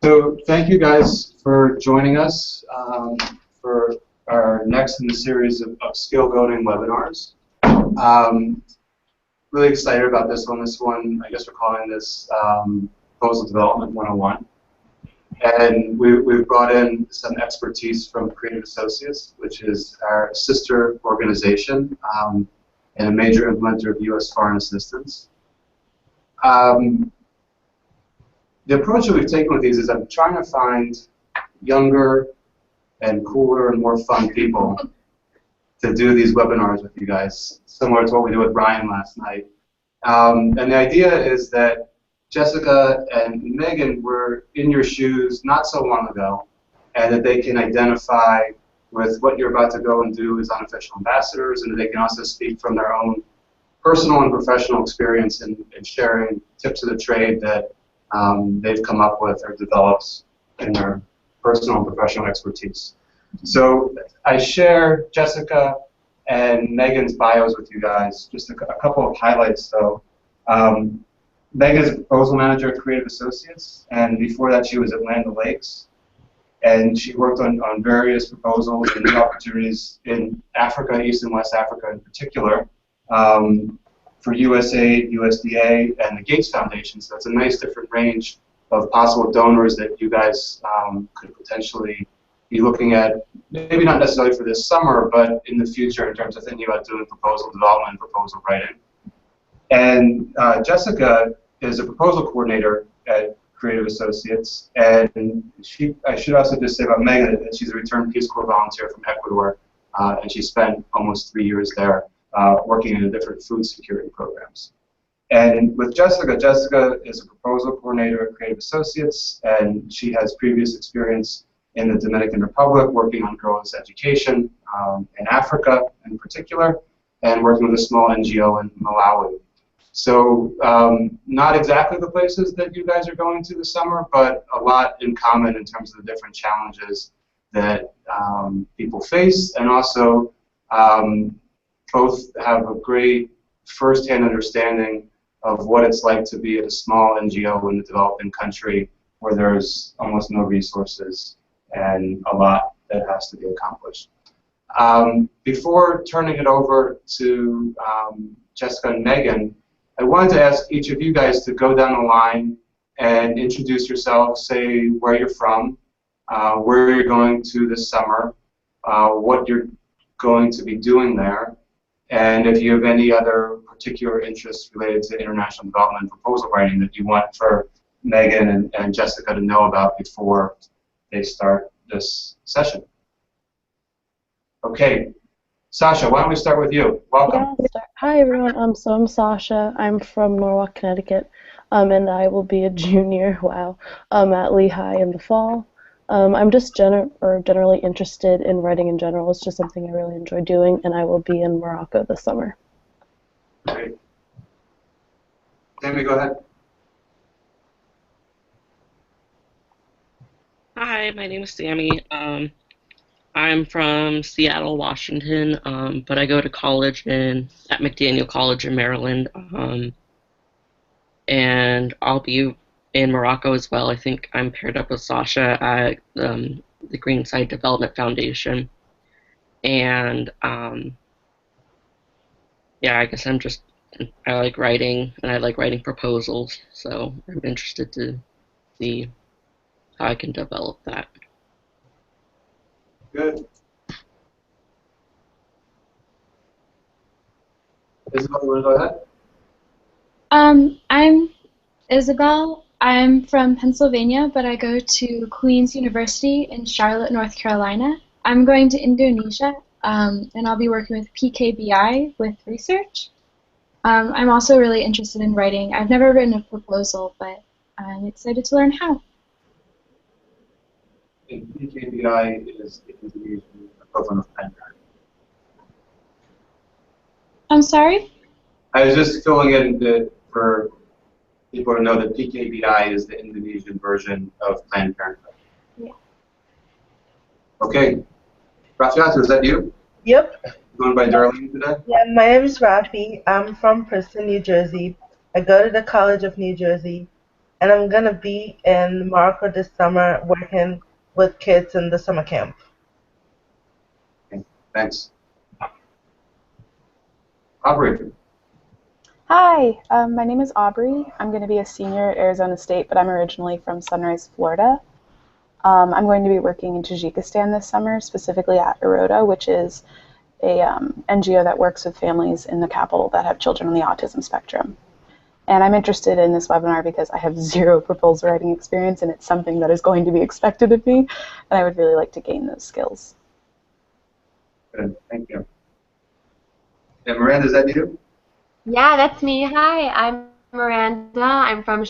So thank you guys for joining us for our next in the series of skill building webinars. Really excited about this one. This one, I guess we're calling this Proposal Development 101. And we've brought in some expertise from Creative Associates, which is our sister organization and a major implementer of U.S. foreign assistance. The approach that we've taken with these is I'm trying to find younger and cooler and more fun people to do these webinars with you guys, similar to what we did with Ryan last night. And the idea is that Jessica and Meaghan were in your shoes not so long ago, and that they can identify with what you're about to go and do as unofficial ambassadors, and that they can also speak from their own personal and professional experience in sharing tips of the trade that they've come up with or developed in their personal and professional expertise. So I share Jessica and Meaghan's bios with you guys, just a couple of highlights though. Meaghan is a proposal manager at Creative Associates, and before that she was at Land O'Lakes, and she worked on various proposals and new opportunities in Africa, East and West Africa in particular, for USAID, USDA, and the Gates Foundation. So it's a nice different range of possible donors that you guys could potentially be looking at, maybe not necessarily for this summer, but in the future in terms of thinking about doing proposal development and proposal writing. And Jessica is a proposal coordinator at Creative Associates, and I should also just say about Meaghan that she's a returned Peace Corps volunteer from Ecuador, and she spent almost 3 years there working in the different food security programs. And with Jessica, Jessica is a proposal coordinator at Creative Associates, and she has previous experience in the Dominican Republic working on girls' education in Africa in particular, and working with a small NGO in Malawi. So not exactly the places that you guys are going to this summer, but a lot in common in terms of the different challenges that people face, and also both have a great first-hand understanding of what it's like to be at a small NGO in a developing country where there's almost no resources and a lot that has to be accomplished. Before turning it over to Jessica and Meaghan, I wanted to ask each of you guys to go down the line and introduce yourselves, say where you're from, where you're going to this summer, what you're going to be doing there, and if you have any other particular interests related to international development and proposal writing that you want for Meaghan and Jessica to know about before they start this session. Okay, Sasha, why don't we start with you? Welcome. Yeah, hi everyone. So I'm Sasha. I'm from Norwalk, Connecticut, and I will be a junior. Wow, at Lehigh in the fall. I'm just generally interested in writing in general. It's just something I really enjoy doing, and I will be in Morocco this summer. Great. Tammy, go ahead. Hi, my name is Sammy. I'm from Seattle, Washington, but I go to college at McDaniel College in Maryland, and I'll be in Morocco as well. I think I'm paired up with Sasha at the Greenside Development Foundation, and yeah, I guess I like writing, and I like writing proposals, so I'm interested to see how I can develop that. Good. Isabel, you want to go ahead? I'm Isabel. I'm from Pennsylvania, but I go to Queen's University in Charlotte, North Carolina. I'm going to Indonesia, and I'll be working with PKBI with research. I'm also really interested in writing. I've never written a proposal, but I'm excited to learn how. And PKBI is the Indonesian equivalent of pen pal. I'm sorry? I was just filling in for people to know that PKBI is the Indonesian version of Planned Parenthood. Yeah. Okay. Rafiatu, is that you? Yep. Going by Darlene today? Yeah, my name is Rafi. I'm from Princeton, New Jersey. I go to the College of New Jersey, and I'm gonna be in Morocco this summer working with kids in the summer camp. Okay, thanks. Operator. Hi, my name is Aubrey. I'm going to be a senior at Arizona State, but I'm originally from Sunrise, Florida. I'm going to be working in Tajikistan this summer, specifically at Eroda, which is a NGO that works with families in the capital that have children on the autism spectrum. And I'm interested in this webinar because I have zero proposal writing experience, and it's something that is going to be expected of me, and I would really like to gain those skills. Good, thank you. And Miranda, is that you? Yeah, that's me. Hi, I'm Miranda. I'm from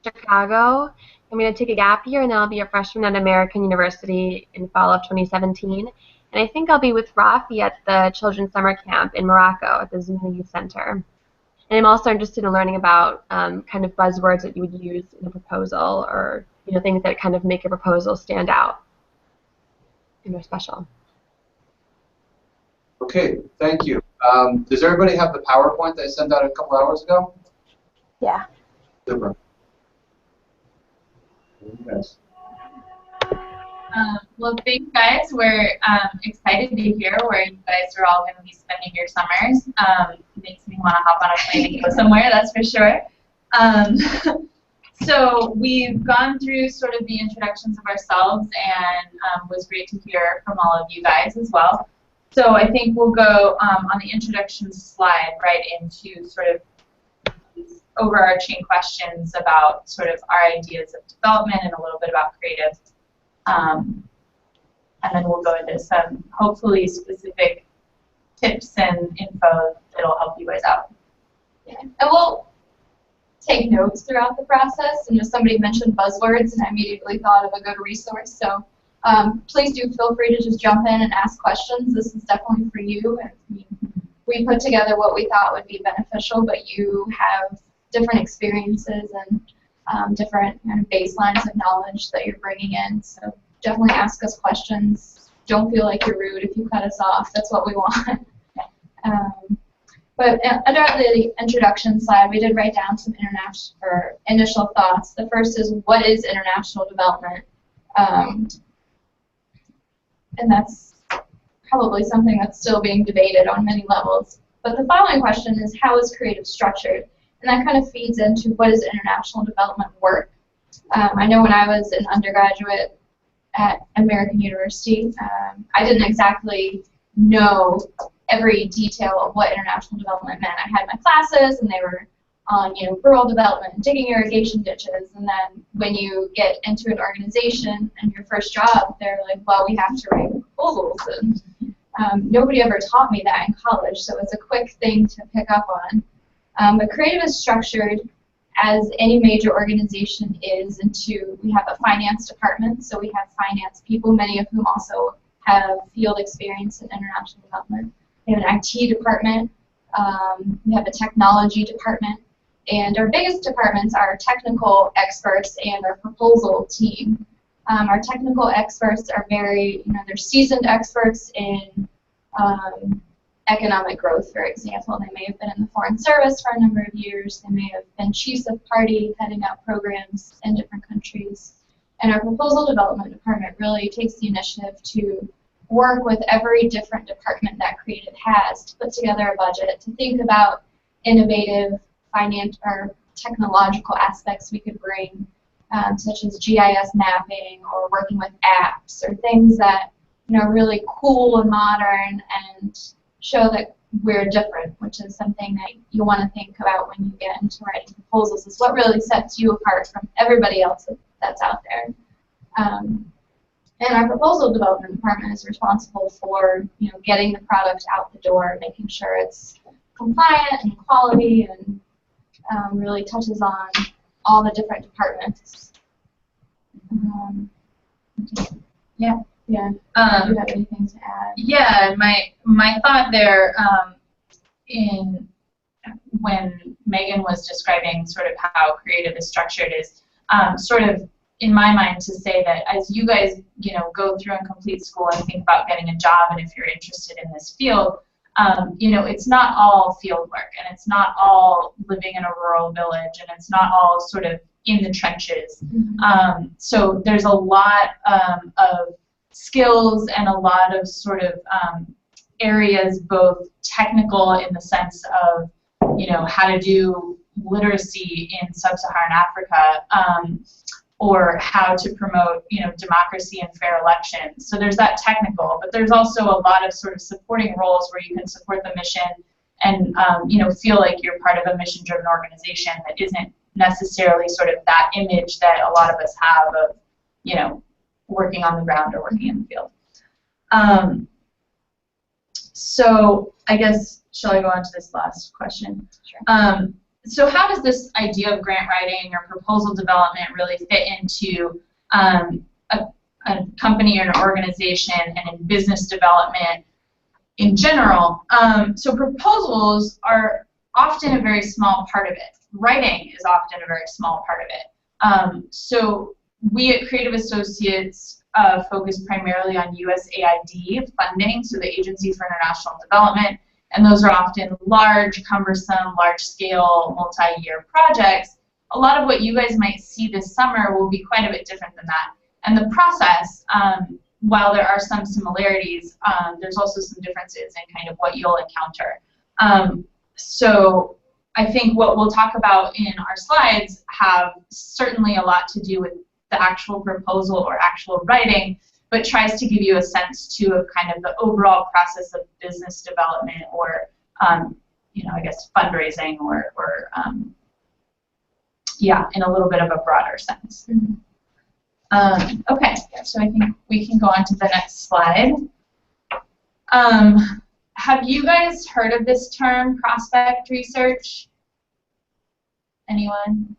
Chicago. I'm going to take a gap year and then I'll be a freshman at American University in fall of 2017. And I think I'll be with Rafi at the Children's Summer Camp in Morocco at the Zuma Youth Center. And I'm also interested in learning about kind of buzzwords that you would use in a proposal, or things that kind of make a proposal stand out and are special. Okay, thank you. Does everybody have the PowerPoint that I sent out a couple hours ago? Yeah. Super. Yes. Well, thanks, guys. We're excited to hear where you guys are all going to be spending your summers. It makes me want to hop on a plane and go somewhere, that's for sure. So we've gone through sort of the introductions of ourselves, and was great to hear from all of you guys as well. So I think we'll go on the introduction slide right into sort of these overarching questions about sort of our ideas of development and a little bit about creative. And then we'll go into some hopefully specific tips and info that'll help you guys out. Yeah. And we'll take notes throughout the process. And if somebody mentioned buzzwords, and I immediately thought of a good resource. So please do feel free to just jump in and ask questions. This is definitely for you. And we put together what we thought would be beneficial, but you have different experiences and different kind of baselines of knowledge that you're bringing in. So definitely ask us questions. Don't feel like you're rude if you cut us off. That's what we want. But under the introduction slide, we did write down some initial thoughts. The first is, what is international development? And that's probably something that's still being debated on many levels. But the following question is, how is creative structured? And that kind of feeds into, what is international development work? I know when I was an undergraduate at American University, I didn't exactly know every detail of what international development meant. I had my classes, and they were on rural development and digging irrigation ditches. And then when you get into an organization and your first job, they're like, well, we have to write proposals. And nobody ever taught me that in college, so it's a quick thing to pick up on. But creative is structured, as any major organization is, into, we have a finance department, so we have finance people, many of whom also have field experience in international development. We have an IT department, we have a technology department, and our biggest departments are our technical experts and our proposal team. Our technical experts are very, they're seasoned experts in economic growth, for example. They may have been in the foreign service for a number of years. They may have been chiefs of party heading up programs in different countries. And our proposal development department really takes the initiative to work with every different department that creative has to put together a budget, to think about innovative finance or technological aspects we could bring, such as GIS mapping or working with apps or things that are really cool and modern and show that we're different, which is something that you want to think about when you get into writing proposals. Is what really sets you apart from everybody else that's out there. And our proposal development department is responsible for getting the product out the door, making sure it's compliant and quality, and really touches on all the different departments. Yeah. Do you have anything to add? Yeah, my thought there, in when Meaghan was describing sort of how creative is structured, is sort of in my mind to say that as you guys, go through and complete school and think about getting a job, and if you're interested in this field, it's not all field work, and it's not all living in a rural village, and it's not all sort of in the trenches. So there's a lot of skills and a lot of sort of areas, both technical in the sense of, how to do literacy in sub-Saharan Africa, or how to promote, democracy and fair elections. So there's that technical, but there's also a lot of sort of supporting roles where you can support the mission and, feel like you're part of a mission-driven organization that isn't necessarily sort of that image that a lot of us have of, working on the ground or working in the field. So I guess, shall I go on to this last question? Sure. So how does this idea of grant writing or proposal development really fit into a company or an organization and in business development in general? So proposals are often a very small part of it. Writing is often a very small part of it. So we at Creative Associates focus primarily on USAID funding, so the Agency for International Development, and those are often large, cumbersome, large-scale, multi-year projects. A lot of what you guys might see this summer will be quite a bit different than that. And the process, while there are some similarities, there's also some differences in kind of what you'll encounter. So I think what we'll talk about in our slides have certainly a lot to do with the actual proposal or actual writing, but tries to give you a sense too of kind of the overall process of business development or, I guess fundraising or yeah, in a little bit of a broader sense. Okay, so I think we can go on to the next slide. Have you guys heard of this term, prospect research? Anyone?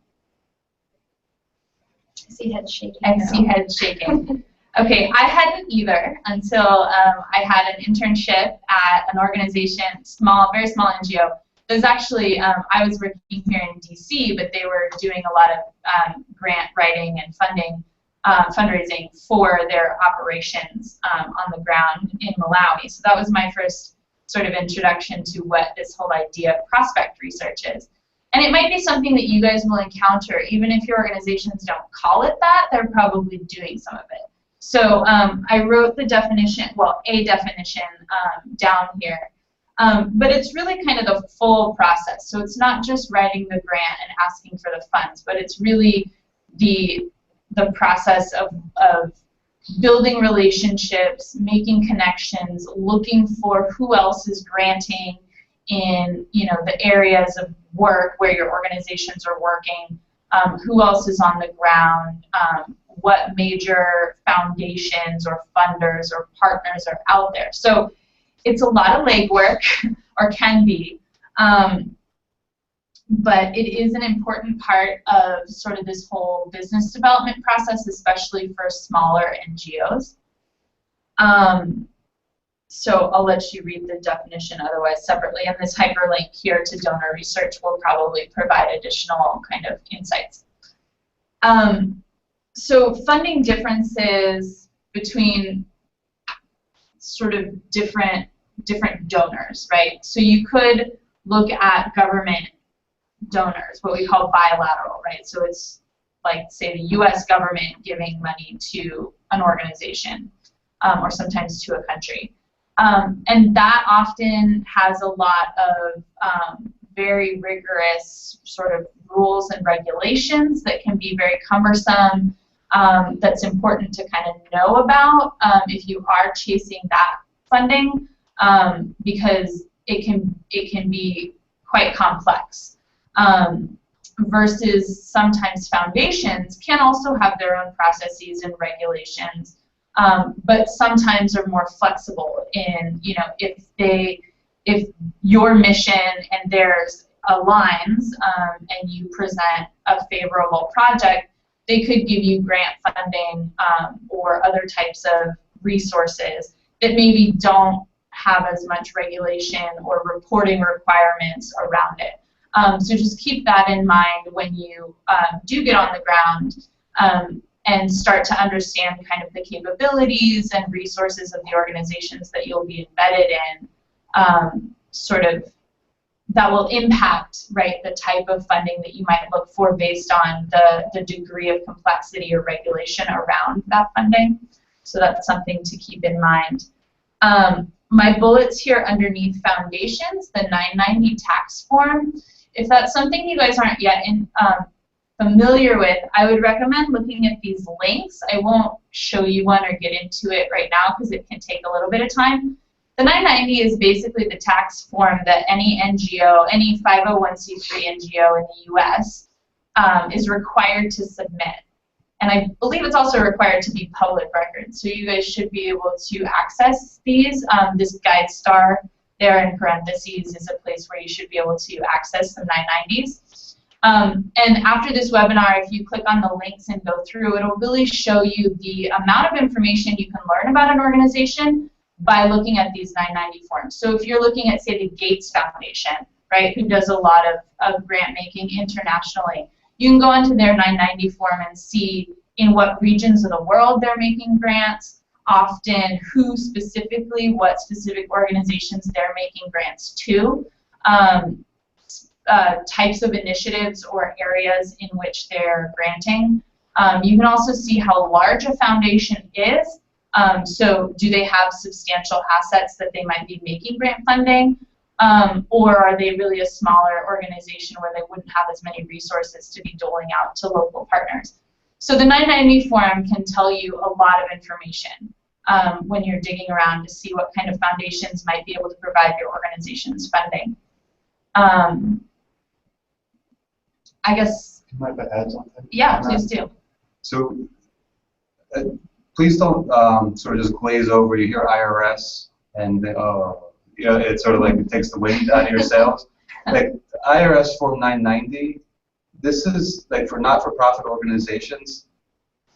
I see heads shaking. I see heads shaking. Okay, I hadn't either until I had an internship at an organization, very small NGO. It was actually, I was working here in DC, but they were doing a lot of grant writing and fundraising for their operations on the ground in Malawi. So that was my first sort of introduction to what this whole idea of prospect research is. And it might be something that you guys will encounter, even if your organizations don't call it that, they're probably doing some of it. So I wrote the definition, well, a definition down here. But it's really kind of the full process. So it's not just writing the grant and asking for the funds, but it's really the process of building relationships, making connections, looking for who else is granting in the areas of work where your organizations are working, who else is on the ground, what major foundations or funders or partners are out there. So it's a lot of legwork, or can be, but it is an important part of sort of this whole business development process, especially for smaller NGOs. So I'll let you read the definition otherwise separately, and this hyperlink here to donor research will probably provide additional kind of insights. So funding differences between sort of different donors, right? So you could look at government donors, what we call bilateral, right? So it's like, say, the US government giving money to an organization, or sometimes to a country. And that often has a lot of very rigorous sort of rules and regulations that can be very cumbersome, that's important to kind of know about if you are chasing that funding, because it can be quite complex. Versus sometimes foundations can also have their own processes and regulations, but sometimes are more flexible in, if your mission and theirs aligns, and you present a favorable project, they could give you grant funding or other types of resources that maybe don't have as much regulation or reporting requirements around it. So just keep that in mind when you do get on the ground and start to understand kind of the capabilities and resources of the organizations that you'll be embedded in, sort of that will impact, right, the type of funding that you might look for based on the degree of complexity or regulation around that funding. So that's something to keep in mind. My bullets here underneath foundations, the 990 tax form, if that's something you guys aren't yet familiar with, I would recommend looking at these links. I won't show you one or get into it right now because it can take a little bit of time. The 990 is basically the tax form that any NGO, any 501c3 NGO in the US is required to submit. And I believe it's also required to be public record. So you guys should be able to access these. This guide star there in parentheses is a place where you should be able to access the 990s. And after this webinar, if you click on the links and go through, it'll really show you the amount of information you can learn about an organization by looking at these 990 forms. So if you're looking at, say, the Gates Foundation, right, who does a lot of grant making internationally, you can go into their 990 form and see in what regions of the world they're making grants, often who specifically, what specific organizations they're making grants to, types of initiatives or areas in which they're granting. You can also see how large a foundation is. So do they have substantial assets that they might be making grant funding? Or are they really a smaller organization where they wouldn't have as many resources to be doling out to local partners? So the 990 form can tell you a lot of information when you're digging around to see what kind of foundations might be able to provide your organization's funding. I guess. You might add something? Yeah, please do. So please don't sort of just glaze over. You hear IRS and you know, it's sort of like it takes the wind out of your sails. Like IRS Form 990, this is like for not-for-profit organizations.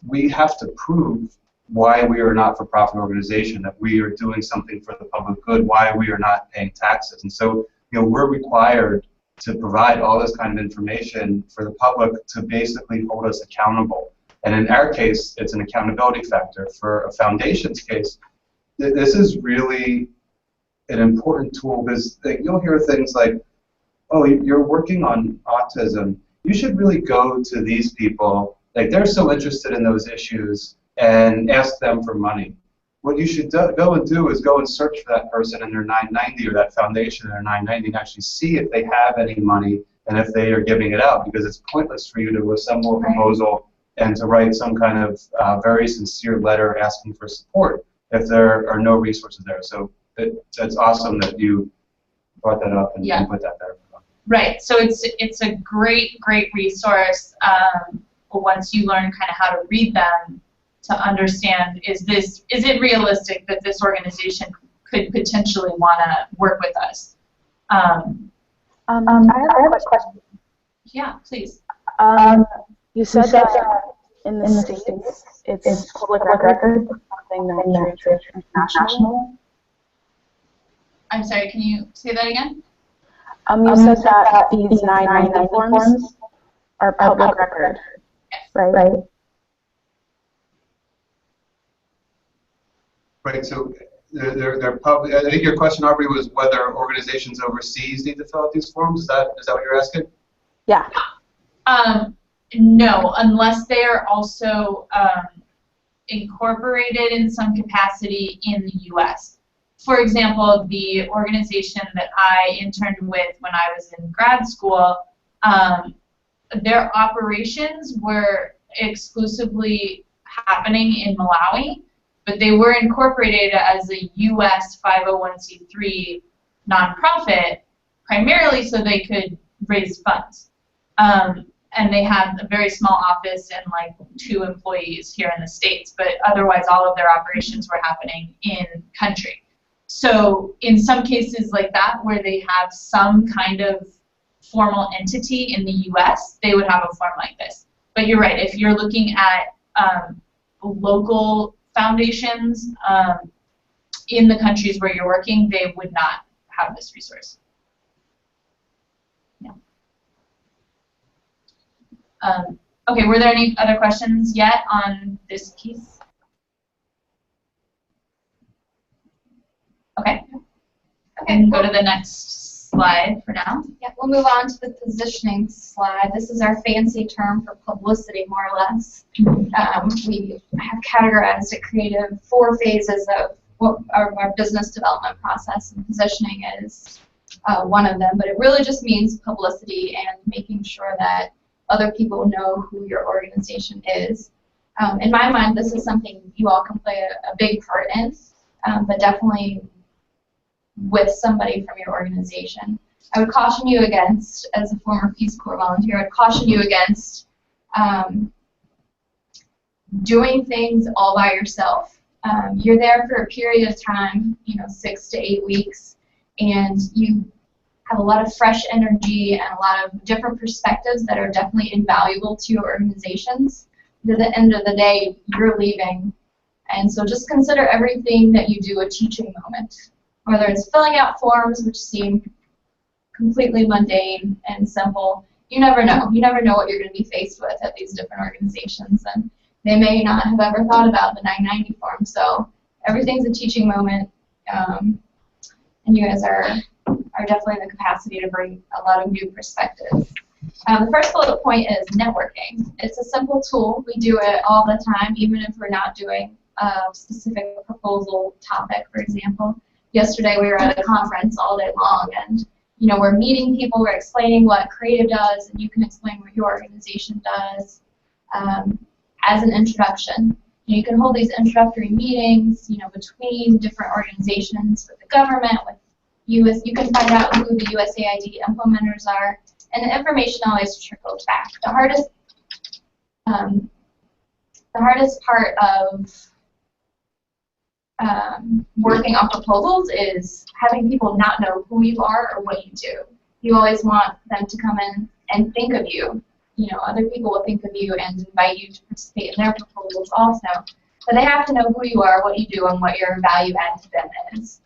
We have to prove why we are a not-for-profit organization, that we are doing something for the public good, why we are not paying taxes. And so, you know, we're required to provide all this kind of information for the public to basically hold us accountable. And in our case, it's an accountability factor. For a foundation's case, this is really an important tool because you'll hear things like, oh, you're working on autism. You should really go to these people. Like, they're so interested in those issues, and ask them for money. What you should go and do is go and search for that person in their 990 or that foundation in their 990 and actually see if they have any money and if they are giving it out, because it's pointless for you to assemble a proposal and to write some kind of very sincere letter asking for support if there are no resources there. So it's awesome that you brought that up and put that there. Right. So it's a great resource once you learn kind of how to read them to understand, is it realistic that this organization could potentially want to work with us? I have a quick question. Yeah, please. You said that in the States it's public record, something not true international. I'm sorry, can you say that again? You said that these 990 forms are public record, right? Right, so they're public. I think your question, Aubrey, was whether organizations overseas need to fill out these forms. Is that what you're asking? Yeah. No, unless they are also incorporated in some capacity in the U.S. For example, the organization that I interned with when I was in grad school, their operations were exclusively happening in Malawi, but they were incorporated as a U.S. 501c3 nonprofit, primarily so they could raise funds. And they had a very small office and like 2 employees here in the States, but otherwise all of their operations were happening in country. So in some cases like that, where they have some kind of formal entity in the U.S., they would have a form like this. But you're right, if you're looking at local foundations in the countries where you're working, they would not have this resource. Yeah. Okay, were there any other questions yet on this piece? Okay. Okay, go to the next slide for now. Yeah, we'll move on to the positioning slide. This is our fancy term for publicity, more or less. We have categorized at Creative 4 phases of what our business development process, and positioning is one of them. But it really just means publicity and making sure that other people know who your organization is. In my mind, this is something you all can play a big part in, but definitely with somebody from your organization. I would caution you against, as a former Peace Corps volunteer, I would caution you against doing things all by yourself. You're there for a period of time, 6 to 8 weeks, and you have a lot of fresh energy and a lot of different perspectives that are definitely invaluable to your organizations. But at the end of the day, you're leaving, and so just consider everything that you do a teaching moment. Whether it's filling out forms, which seem completely mundane and simple, you never know. You never know what you're going to be faced with at these different organizations, and they may not have ever thought about the 990 form. So everything's a teaching moment, and you guys are definitely in the capacity to bring a lot of new perspectives. The first bullet point is networking. It's a simple tool. We do it all the time, even if we're not doing a specific proposal topic, for example. Yesterday we were at a conference all day long, and we're meeting people, we're explaining what Creative does, and you can explain what your organization does as an introduction. You can hold these introductory meetings, between different organizations, with the government, with you can find out who the USAID implementers are, and the information always trickles back. The hardest part of working on proposals is having people not know who you are or what you do. You always want them to come in and think of you. Other people will think of you and invite you to participate in their proposals also. But they have to know who you are, what you do, and what your value add to them is.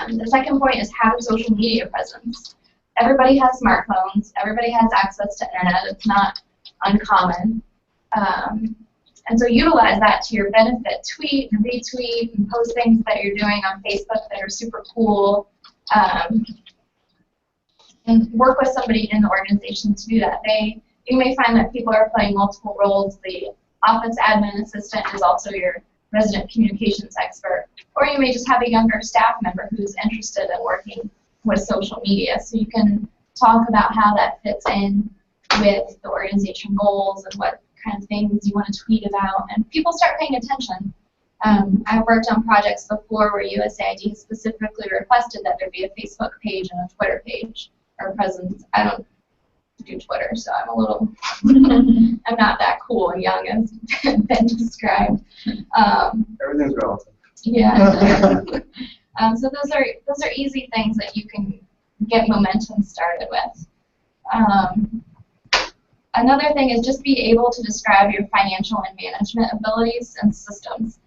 The second point is have a social media presence. Everybody has smartphones. Everybody has access to internet. It's not uncommon. And so utilize that to your benefit. Tweet and retweet and post things that you're doing on Facebook that are super cool. And work with somebody in the organization to do that. You may find that people are playing multiple roles. The office admin assistant is also your resident communications expert. Or you may just have a younger staff member who's interested in working with social media. So you can talk about how that fits in with the organization goals and what kind of things you want to tweet about, and people start paying attention. I've worked on projects before where USAID specifically requested that there be a Facebook page and a Twitter page or presence. I don't do Twitter, so I'm a little, I'm not that cool and young as been described. Everything's relative. Yeah. So those are easy things that you can get momentum started with. Another thing is just be able to describe your financial and management abilities and systems.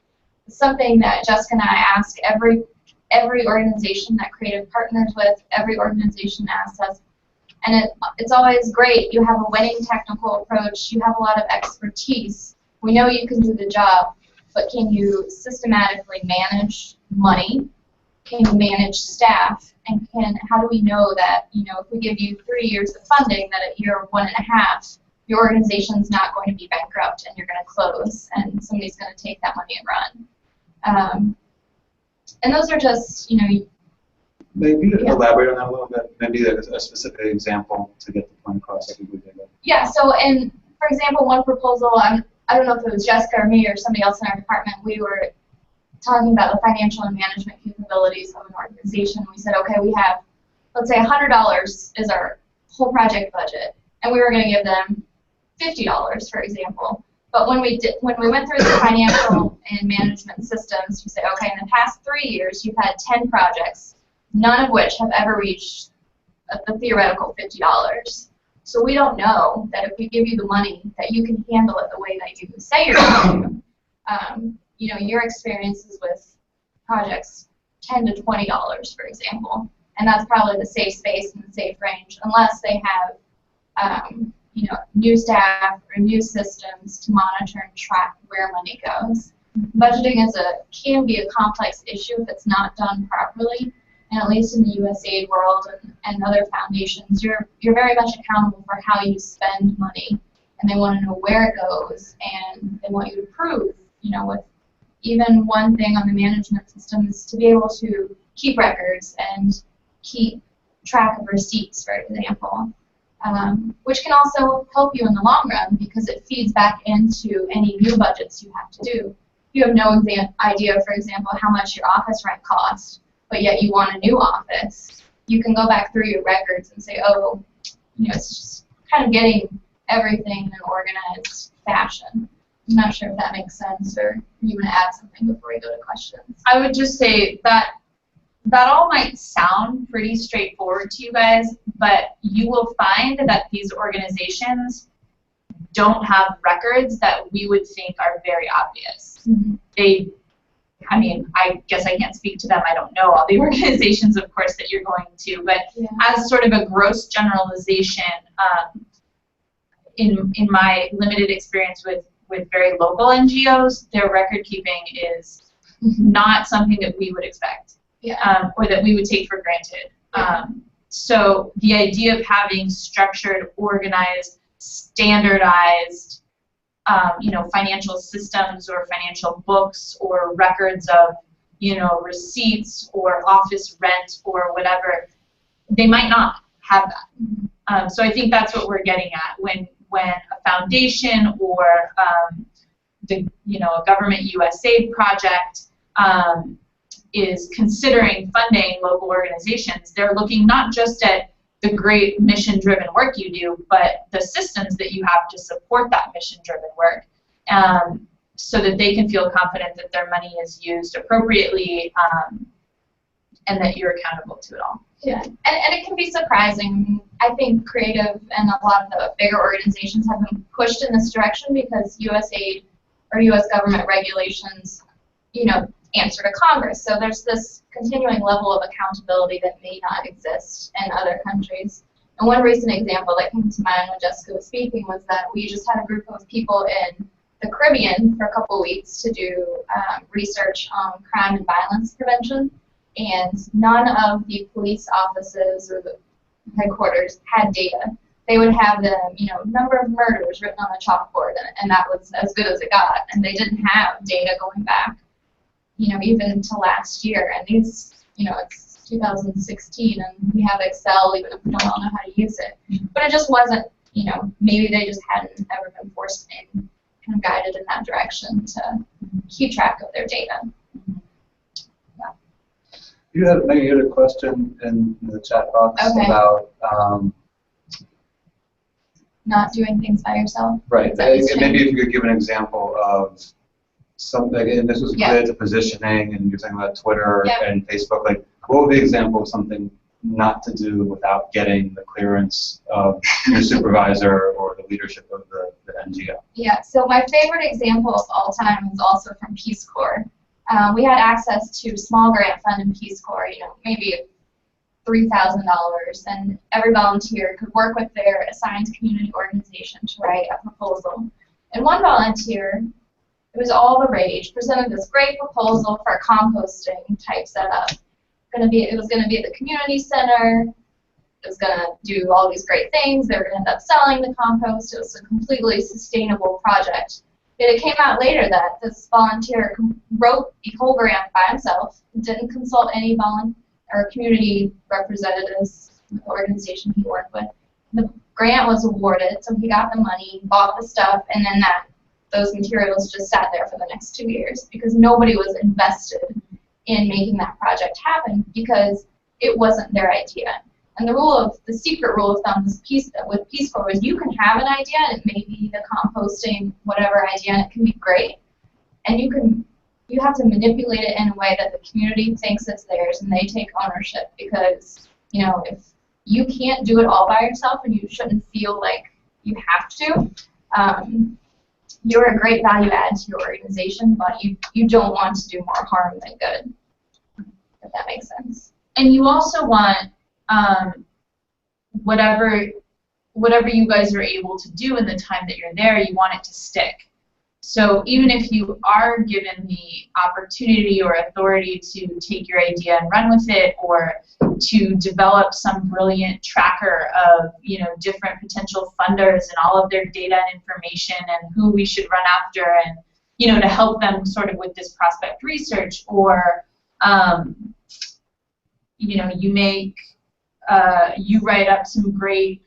It's something that Jessica and I ask every organization that Creative partners with, every organization asks us. And it's always great. You have a winning technical approach. You have a lot of expertise. We know you can do the job, but can you systematically manage money? Can you manage staff? And how do we know that, if we give you 3 years of funding, that at year 1.5, your organization's not going to be bankrupt and you're going to close and somebody's going to take that money and run? And those are just, Maybe you could elaborate on that a little bit. Maybe a specific example to get the point across. I think we did. Yeah. So, for example, one proposal, I don't know if it was Jessica or me or somebody else in our department, we were talking about the financial and management capabilities of an organization. We said, okay, we have, let's say $100 is our whole project budget, and we were going to give them $50, for example. But when we went through the financial and management systems, we said, okay, in the past 3 years, you've had 10 projects, none of which have ever reached the theoretical $50. So we don't know that if we give you the money, that you can handle it the way that you say you're going to. Your experiences with projects $10 to $20, for example, and that's probably the safe space and the safe range, unless they have new staff or new systems to monitor and track where money goes. Budgeting can be a complex issue if it's not done properly, and at least in the USAID world and other foundations, you're very much accountable for how you spend money, and they want to know where it goes, and they want you to prove, with even one thing on the management system is to be able to keep records and keep track of receipts, for example, which can also help you in the long run because it feeds back into any new budgets you have to do. You have no idea, for example, how much your office rent costs, but yet you want a new office. You can go back through your records and say, oh, it's just kind of getting everything in an organized fashion. I'm not sure if that makes sense, or you want to add something before we go to questions. I would just say that all might sound pretty straightforward to you guys, but you will find that these organizations don't have records that we would think are very obvious. I guess I can't speak to them. I don't know all the organizations, of course, that you're going to, but as sort of a gross generalization, in my limited experience with very local NGOs, their record keeping is not something that we would expect, or that we would take for granted. So the idea of having structured, organized, standardized financial systems or financial books or records of, receipts or office rent or whatever, they might not have that. So I think that's what we're getting at when a foundation or a government USAID project is considering funding local organizations. They're looking not just at the great mission-driven work you do, but the systems that you have to support that mission-driven work, so that they can feel confident that their money is used appropriately, and that you're accountable to it all. Yeah, and it can be surprising. I think Creative and a lot of the bigger organizations have been pushed in this direction because USAID or U.S. government regulations, answer to Congress. So there's this continuing level of accountability that may not exist in other countries. And one recent example that came to mind when Jessica was speaking was that we just had a group of people in the Caribbean for a couple of weeks to do research on crime and violence prevention. And none of the police offices or the headquarters had data. They would have the number of murders written on a chalkboard, and that was as good as it got. And they didn't have data going back, even to last year. And these, it's 2016, and we have Excel, even if we don't all know how to use it. But it just wasn't, maybe they just hadn't ever been forced in, kind of guided in that direction to keep track of their data. You had a question in the chat box about not doing things by yourself. Right. Maybe if you could give an example of something, and this was related to positioning, and you're talking about Twitter and Facebook. Like, what would be an example of something not to do without getting the clearance of your supervisor or the leadership of the NGO? Yeah. So my favorite example of all time is also from Peace Corps. We had access to small grant fund in Peace Corps, maybe $3,000, and every volunteer could work with their assigned community organization to write a proposal. And one volunteer, it was all the rage, presented this great proposal for a composting type setup. It was going to be at the community center. It was going to do all these great things. They were going to end up selling the compost. It was a completely sustainable project. It came out later that this volunteer wrote the whole grant by himself, didn't consult any community representatives with the organization he worked with. The grant was awarded, so he got the money, bought the stuff, and then those materials just sat there for the next 2 years because nobody was invested in making that project happen because it wasn't their idea. And the secret rule of thumb with Peace Corps is you can have an idea, and it may be the composting, whatever idea, and it can be great. And you have to manipulate it in a way that the community thinks it's theirs and they take ownership because, if you can't do it all by yourself and you shouldn't feel like you have to, you're a great value add to your organization, but you don't want to do more harm than good, if that makes sense. And you also want whatever whatever you guys are able to do in the time that you're there, you want it to stick. So even if you are given the opportunity or authority to take your idea and run with it, or to develop some brilliant tracker of, you know, different potential funders and all of their data and information and who we should run after, and, you know, to help them sort of with this prospect research, or you know, you write up some great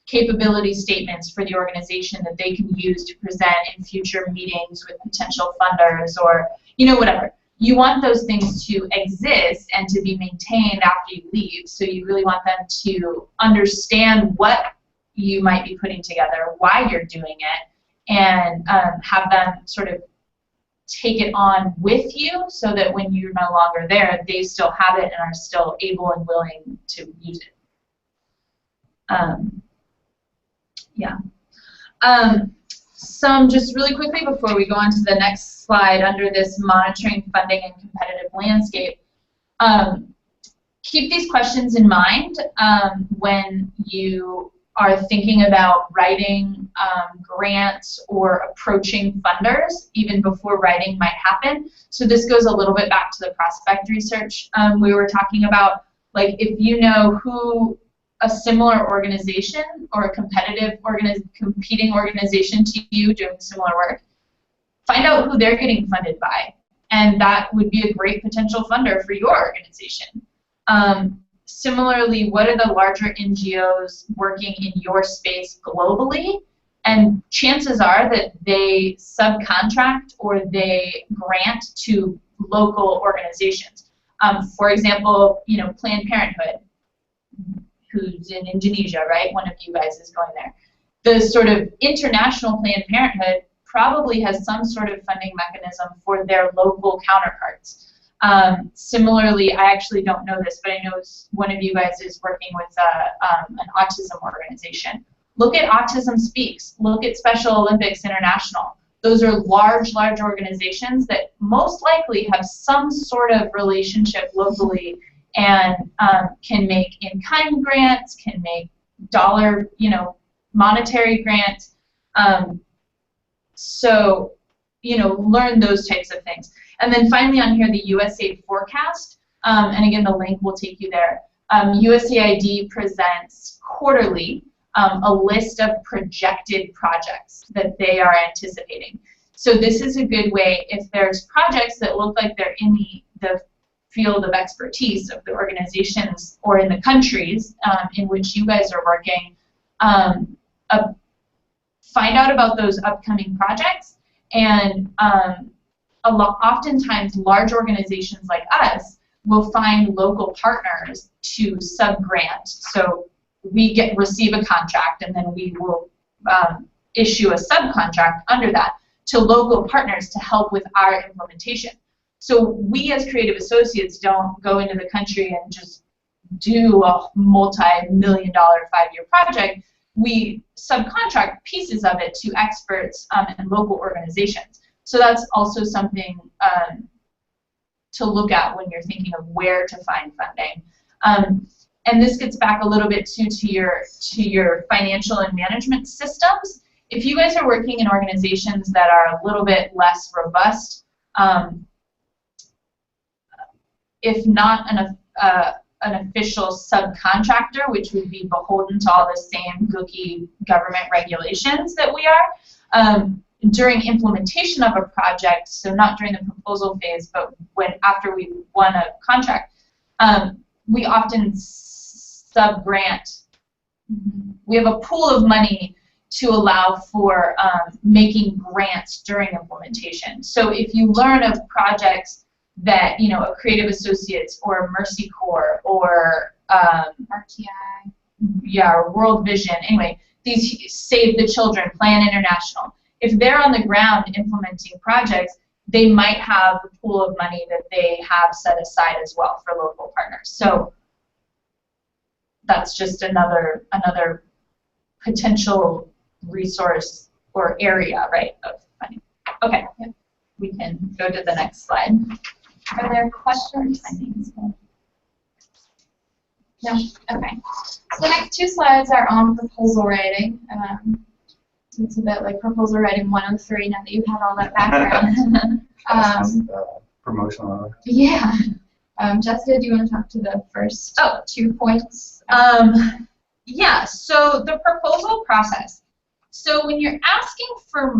capability statements for the organization that they can use to present in future meetings with potential funders, or, you know, whatever. You want those things to exist and to be maintained after you leave, so you really want them to understand what you might be putting together, why you're doing it, and have them sort of take it on with you, so that when you're no longer there, they still have it and are still able and willing to use it. Yeah. Some just really quickly before we go on to the next slide, under this monitoring, funding, and competitive landscape, keep these questions in mind when you are thinking about writing grants or approaching funders, even before writing might happen. So this goes a little bit back to the prospect research we were talking about. Like, if you know who a similar organization or a competitive competing organization to you doing similar work, find out who they're getting funded by, and that would be a great potential funder for your organization. Similarly, what are the larger NGOs working in your space globally? And chances are that they subcontract or they grant to local organizations. For example, you know, Planned Parenthood, who's in Indonesia, right? One of you guys is going there. The sort of international Planned Parenthood probably has some sort of funding mechanism for their local counterparts. Similarly, I actually don't know this, but I know one of you guys is working with an autism organization. Look at Autism Speaks. Look at Special Olympics International. Those are large organizations that most likely have some sort of relationship locally, and can make in-kind grants, can make dollar, you know, monetary grants. So, you know, learn those types of things. And then finally on here, the USAID forecast, and again, the link will take you there. USAID presents quarterly a list of projected projects that they are anticipating. So this is a good way, if there's projects that look like they're in the field of expertise of the organizations or in the countries in which you guys are working, find out about those upcoming projects, and oftentimes large organizations like us will find local partners to sub-grant. So we receive a contract, and then we will issue a subcontract under that to local partners to help with our implementation. So we as creative associates don't go into the country and just do a multi-million-dollar 5-year project. We subcontract pieces of it to experts and local organizations. So that's also something to look at when you're thinking of where to find funding. And this gets back a little bit to your financial and management systems. If you guys are working in organizations that are a little bit less robust, if not an official subcontractor, which would be beholden to all the same gooky government regulations that we are, during implementation of a project, so not during the proposal phase, but after we won a contract, we often sub-grant. We have a pool of money to allow for making grants during implementation. So if you learn of projects that, you know, a Creative Associates or a Mercy Corps or RTI, yeah, or World Vision, anyway, these Save the Children, Plan International, if they're on the ground implementing projects, they might have a pool of money that they have set aside as well for local partners. So that's just another potential resource or area, right, of funding. Okay, we can go to the next slide. Are there questions? No? Okay. So the next two slides are on proposal writing. So it's a bit like proposal writing 103 now that you have all that background. Promotional. Yeah. Jessica, do you want to talk to the first 2 points? Yeah, so the proposal process. So when you're asking for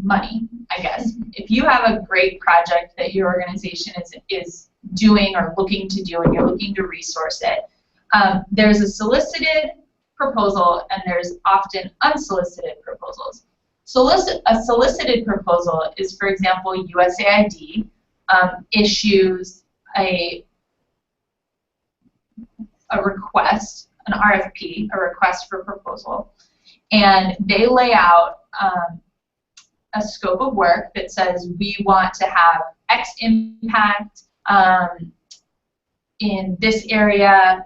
money, I guess, if you have a great project that your organization is doing or looking to do and you're looking to resource it, there's a solicited proposal and there's often unsolicited proposals. A solicited proposal is, for example, USAID issues a request, an RFP, a request for proposal, and they lay out a scope of work that says we want to have X impact in this area,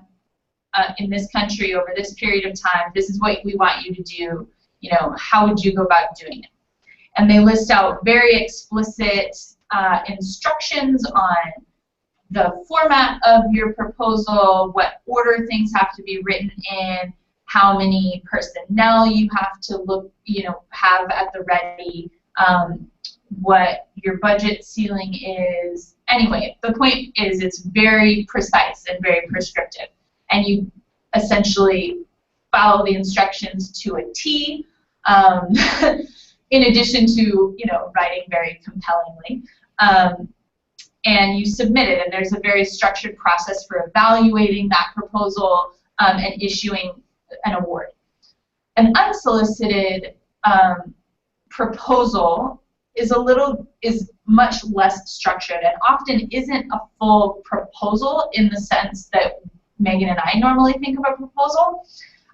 in this country over this period of time. This is what we want you to do. You know, how would you go about doing it? And they list out very explicit instructions on the format of your proposal, what order things have to be written in, how many personnel you have to have at the ready, what your budget ceiling is. Anyway, the point is it's very precise and very prescriptive, and you essentially follow the instructions to a T, in addition to writing very compellingly. And you submit it, and there's a very structured process for evaluating that proposal and issuing an award. An unsolicited proposal is much less structured and often isn't a full proposal in the sense that Meaghan and I normally think of a proposal.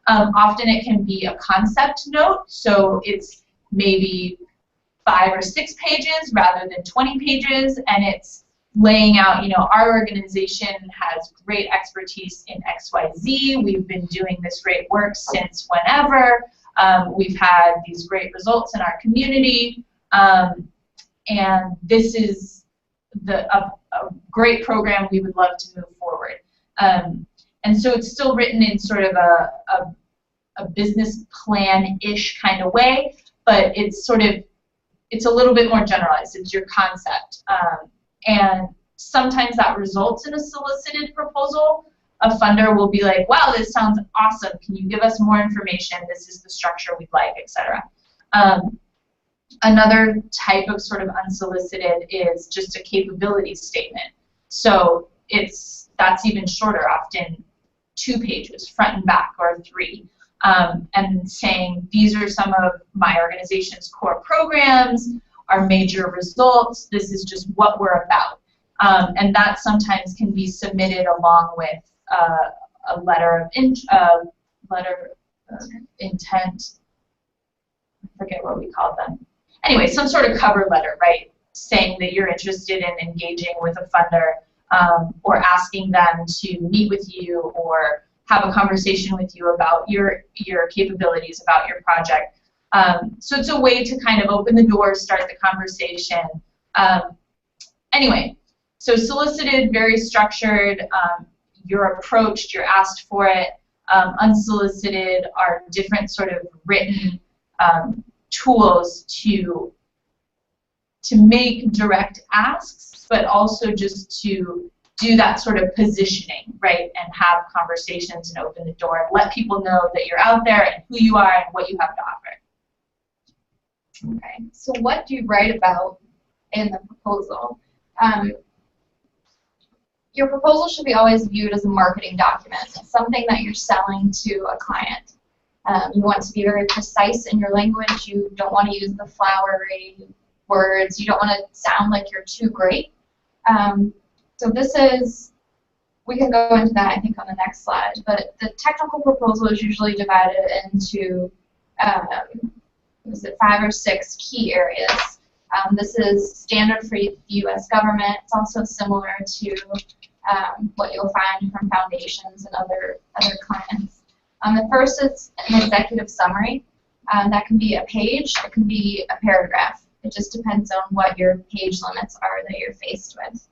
Often it can be a concept note, so it's maybe 5 or 6 pages rather than 20 pages, and it's laying out, our organization has great expertise in XYZ. We've been doing this great work since whenever. We've had these great results in our community, and this is a great program we would love to move forward. And so it's still written in sort of a business plan-ish kind of way, but it's a little bit more generalized. It's your concept. And sometimes that results in a solicited proposal. A funder will be like, wow, this sounds awesome. Can you give us more information? This is the structure we'd like, etc. Another type of sort of unsolicited is just a capabilities statement. So that's even shorter, often 2 pages, front and back, or 3. And saying, these are some of my organization's core programs, our major results, this is just what we're about. And that sometimes can be submitted along with a letter of intent, I forget what we call them. Anyway, some sort of cover letter, right, saying that you're interested in engaging with a funder, or asking them to meet with you or have a conversation with you about your capabilities, about your project. So it's a way to kind of open the door, start the conversation. Anyway, so solicited, very structured, you're approached, you're asked for it. Unsolicited are different sort of written tools to make direct asks, but also just to do that sort of positioning, right, and have conversations and open the door and let people know that you're out there and who you are and what you have to offer. Okay, so what do you write about in the proposal? Your proposal should be always viewed as a marketing document, something that you're selling to a client. You want to be very precise in your language. You don't want to use the flowery words. You don't want to sound like you're too great. So this is, we can go into that, I think, on the next slide, but the technical proposal is usually divided into 5 or 6 key areas. This is standard for the U.S. government. It's also similar to what you'll find from foundations and other clients. The first is an executive summary. That can be a page, it can be a paragraph. It just depends on what your page limits are that you're faced with.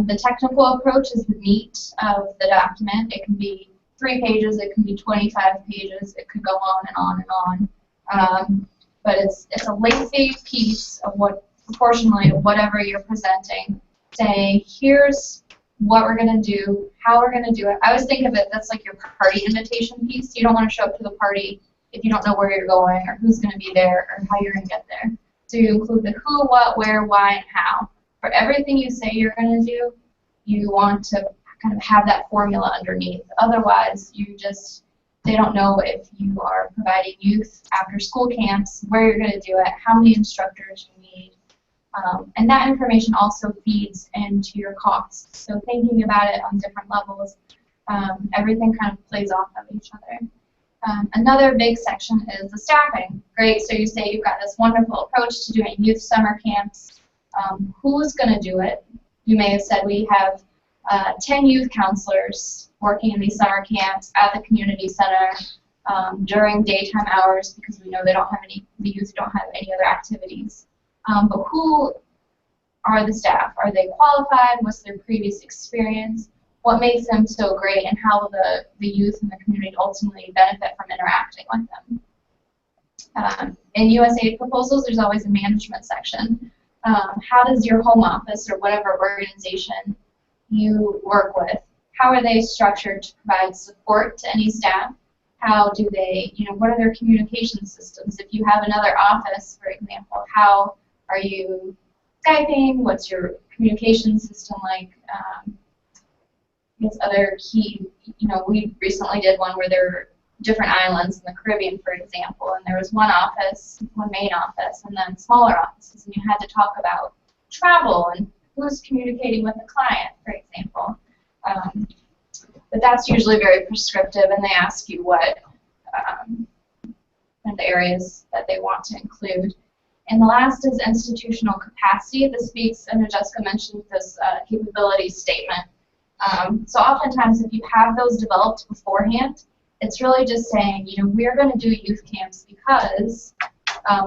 The technical approach is the meat of the document. It can be 3 pages, it can be 25 pages, it could go on and on and on. But it's a lengthy piece of proportionally of whatever you're presenting, saying here's what we're going to do, how we're going to do it. I always think of it, that's like your party invitation piece. You don't want to show up to the party if you don't know where you're going or who's going to be there or how you're going to get there. So you include the who, what, where, why, and how. For everything you say you're going to do, you want to kind of have that formula underneath. Otherwise, they don't know if you are providing youth after school camps, where you're going to do it, how many instructors you need. And that information also feeds into your costs. So thinking about it on different levels, everything kind of plays off of each other. Another big section is the staffing. Great, so you say you've got this wonderful approach to doing youth summer camps. Who's going to do it? You may have said we have 10 youth counselors working in these summer camps at the community center during daytime hours because we know the youth don't have any other activities. But who are the staff? Are they qualified? What's their previous experience? What makes them so great, and how will the youth and the community ultimately benefit from interacting with them? In USAID proposals, there's always a management section. How does your home office or whatever organization you work with, how are they structured to provide support to any staff? How do they, what are their communication systems? If you have another office, for example, how are you Skyping? What's your communication system like? These other key, we recently did one where there were different islands in the Caribbean, for example, and there was one office, one main office, and then smaller offices, and you had to talk about travel and who's communicating with the client, for example. But that's usually very prescriptive, and they ask you what the areas that they want to include. And the last is institutional capacity. This speaks, and Jessica mentioned this capability statement. So oftentimes, if you have those developed beforehand, it's really just saying, we're going to do youth camps because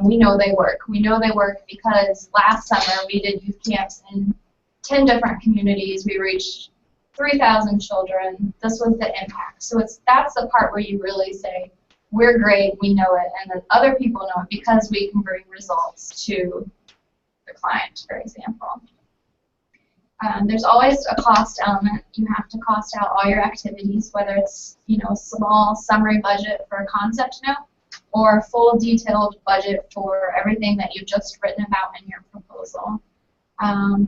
we know they work. We know they work because last summer we did youth camps in 10 different communities. We reached 3,000 children. This was the impact. So that's the part where you really say, we're great, we know it, and then other people know it because we can bring results to the client, for example. There's always a cost element. You have to cost out all your activities, whether it's a small summary budget for a concept note or a full detailed budget for everything that you've just written about in your proposal.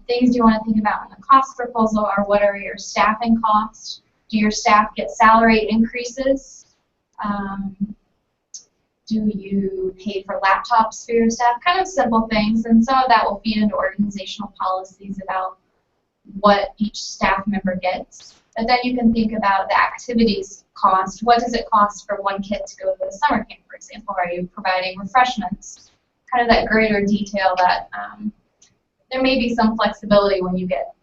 Things you want to think about in the cost proposal are what are your staffing costs? Do your staff get salary increases? Do you pay for laptops for your staff? Kind of simple things, and some of that will feed into organizational policies about what each staff member gets. But then you can think about the activities cost. What does it cost for one kid to go to a summer camp, for example? Are you providing refreshments? Kind of that greater detail that there may be some flexibility when you get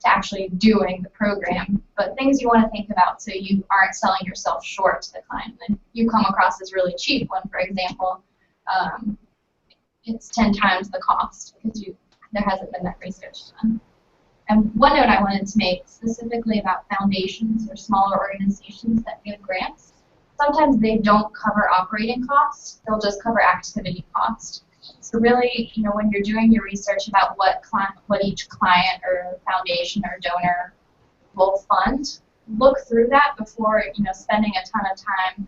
to actually doing the program, but things you want to think about so you aren't selling yourself short to the client. And you come across as really cheap when, for example, it's 10 times the cost because there hasn't been that research done. And one note I wanted to make specifically about foundations or smaller organizations that give grants, sometimes they don't cover operating costs, they'll just cover activity costs. So really, when you're doing your research about what each client or foundation or donor will fund, look through that before spending a ton of time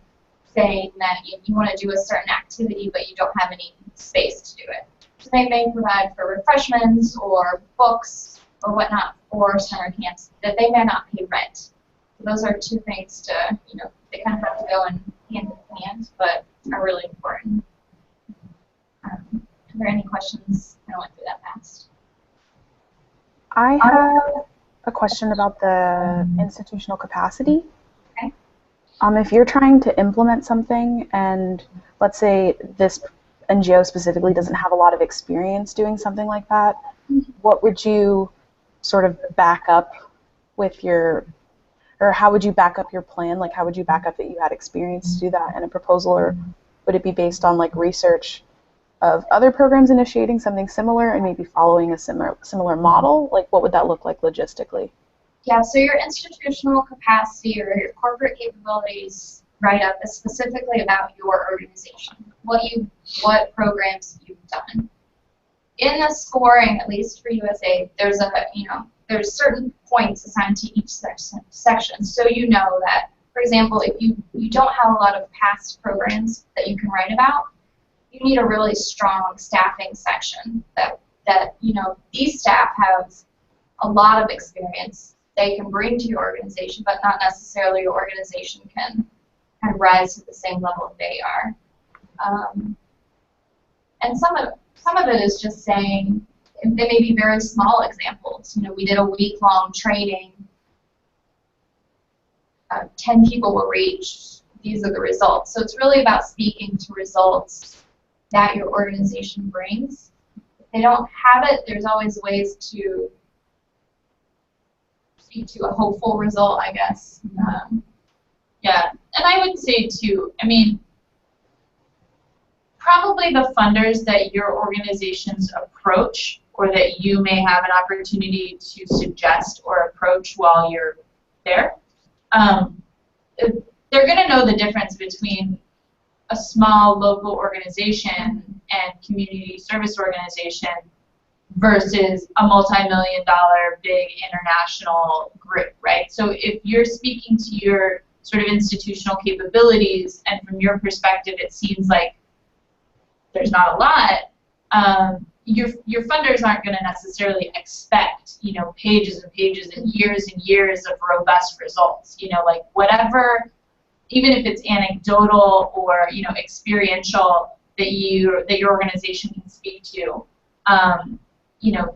saying that you want to do a certain activity but you don't have any space to do it. So they may provide for refreshments or books or whatnot for summer camps that they may not pay rent. So those are two things to, they kind of have to go in hand in hand, but are really important. Are there any questions? I went through that fast. I have a question about the institutional capacity. Okay. If you're trying to implement something and let's say this NGO specifically doesn't have a lot of experience doing something like that, what would you sort of back up with or how would you back up your plan? Like how would you back up that you had experience to do that in a proposal, or would it be based on like research of other programs initiating something similar and maybe following a similar model? Like, what would that look like logistically? Yeah, so your institutional capacity or your corporate capabilities write-up is specifically about your organization, what programs you've done. In the scoring, at least for USA, there's there's certain points assigned to each section. So you know that, for example, if you don't have a lot of past programs that you can write about, you need a really strong staffing section that these staff have a lot of experience they can bring to your organization, but not necessarily your organization can rise to the same level they are. And some of it is just saying, they may be very small examples. We did a week-long training. 10 people were reached. These are the results. So it's really about speaking to results that your organization brings. If they don't have it, there's always ways to speak to a hopeful result, I guess. Yeah, and I would say too, probably the funders that your organizations approach or that you may have an opportunity to suggest or approach while you're there, they're going to know the difference between a small local organization and community service organization versus a multi-million-dollar big international group, right? So if you're speaking to your sort of institutional capabilities and from your perspective it seems like there's not a lot, your funders aren't going to necessarily expect, pages and pages and years of robust results. Like whatever, even if it's anecdotal or experiential that your organization can speak to,